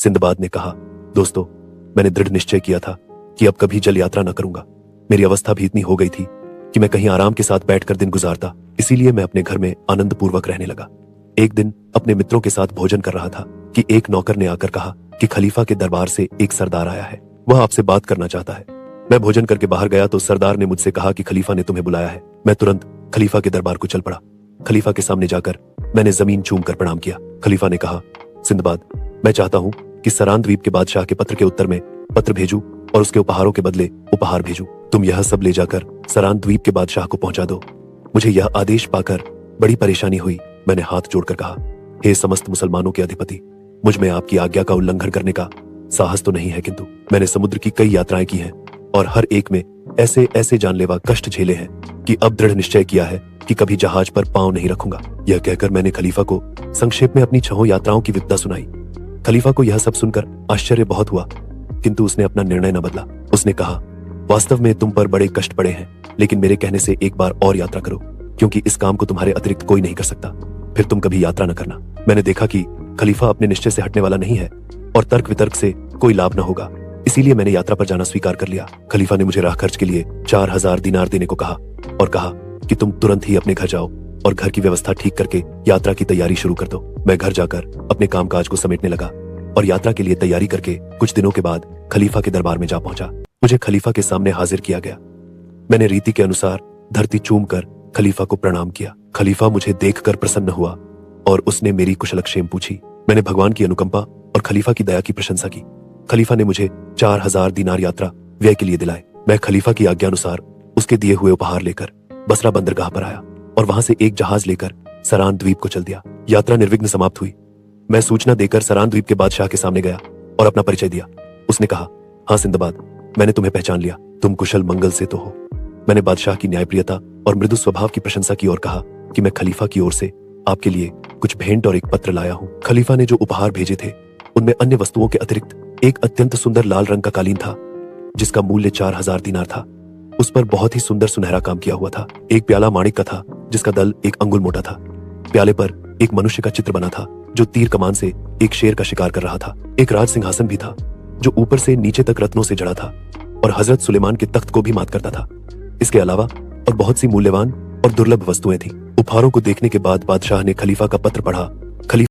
Sinbad ने कहा, दोस्तों, मैंने दृढ़ निश्चय किया था कि अब कभी जल यात्रा न करूंगा। मेरी अवस्था भी इतनी हो गई थी कि मैं कहीं आराम के साथ बैठकर दिन गुजारता, इसीलिए मैं अपने घर में आनंद पूर्वक रहने लगा। एक दिन अपने मित्रों के साथ भोजन कर रहा था कि एक नौकर ने आकर कहा कि खलीफा के दरबार से एक सरदार आया है, वह आपसे बात करना चाहता है। मैं भोजन करके बाहर गया तो सरदार ने मुझसे कहा कि खलीफा ने तुम्हें बुलाया है। मैं तुरंत खलीफा के दरबार को चल पड़ा। खलीफा के सामने जाकर मैंने जमीन चूम कर प्रणाम किया। खलीफा ने कहा, सिंदबाद, मैं चाहता हूं कि सरान द्वीप के बादशाह के पत्र के उत्तर में पत्र भेजूं और उसके उपहारों के बदले उपहार भेजूं। तुम यह सब ले जाकर सरान द्वीप के बादशाह को पहुंचा दो। मुझे यह आदेश पाकर बड़ी परेशानी हुई। मैंने हाथ जोड़कर कहा, हे समस्त मुसलमानों के अधिपति, मुझ में आपकी आज्ञा का उल्लंघन करने का साहस तो नहीं है, किंतु मैंने समुद्र की कई यात्राएं की हैं और हर एक में ऐसे ऐसे जानलेवा कष्ट झेले हैं कि अब दृढ़ निश्चय किया है कि कभी जहाज पर पांव नहीं रखूंगा। यह कहकर मैंने खलीफा को संक्षेप में अपनी 6 यात्राओं की विपदा सुनाई। खलीफा को यह सब सुनकर आश्चर्य बहुत हुआ, किंतु उसने अपना निर्णय न बदला। उसने कहा, वास्तव में तुम पर बड़े कष्ट पड़े हैं, लेकिन मेरे कहने से एक बार और यात्रा करो, क्योंकि इस काम को तुम्हारे अतिरिक्त कोई नहीं कर सकता। फिर तुम कभी यात्रा न करना। मैंने देखा कि खलीफा अपने निश्चय से हटने वाला नहीं है और तर्क वितर्क से कोई लाभ न होगा, इसीलिए मैंने यात्रा पर जाना स्वीकार कर लिया। खलीफा ने मुझे राह खर्च के लिए 4000 दिनार देने को कहा और कहा कि तुम तुरंत ही अपने घर जाओ और घर की व्यवस्था ठीक करके यात्रा की तैयारी शुरू कर दो। मैं घर जाकर अपने कामकाज को समेटने लगा और यात्रा के लिए तैयारी करके कुछ दिनों के बाद खलीफा के दरबार में जा पहुंचा। मुझे खलीफा के सामने हाजिर किया गया। मैंने रीति के अनुसार धरती चूम कर खलीफा को प्रणाम किया। खलीफा मुझे देखकर प्रसन्न हुआ और उसने मेरी कुशलक्षेम पूछी। मैंने भगवान की अनुकंपा और खलीफा की दया की प्रशंसा की। खलीफा ने मुझे 4000 दिनार यात्रा व्यय के लिए दिलाए। मैं खलीफा की आज्ञा अनुसार उसके दिए हुए उपहार लेकर बसरा बंदरगाह पर आया और वहां से एक जहाज लेकर सरान द्वीप को चल दिया। यात्रा निर्विघ्न समाप्त हुई। मैं सूचना देकर सरान द्वीप के बादशाह के सामने गया और अपना परिचय दिया। उसने कहा, हाँ सिंदबाद, मैंने तुम्हें पहचान लिया, तुम कुशल मंगल से तो हो। मैंने बादशाह की न्यायप्रियता और मृदु स्वभाव की प्रशंसा की और कहा कि मैं खलीफा की ओर से आपके लिए कुछ भेंट और एक पत्र लाया हूं। खलीफा ने जो उपहार भेजे थे उनमें अन्य वस्तुओं के अतिरिक्त एक अत्यंत सुंदर लाल रंग का कालीन था, जिसका मूल्य 4000 दिनार था। उस पर बहुत ही सुंदर सुनहरा काम किया हुआ था। एक प्याला माणिक का था, जिसका दल 1 अंगुल मोटा था। प्याले पर एक मनुष्य का चित्र बना था, जो तीर कमान से एक शेर का शिकार कर रहा था। एक राज सिंहासन भी था, जो ऊपर से नीचे तक रत्नों से जड़ा था और हजरत सुलेमान के तख्त को भी मात करता था। इसके अलावा और बहुत सी मूल्यवान और दुर्लभ वस्तुएं थीं। उपहारों को देखने के बाद बादशाह ने खलीफा का पत्र पढ़ा। खलीफा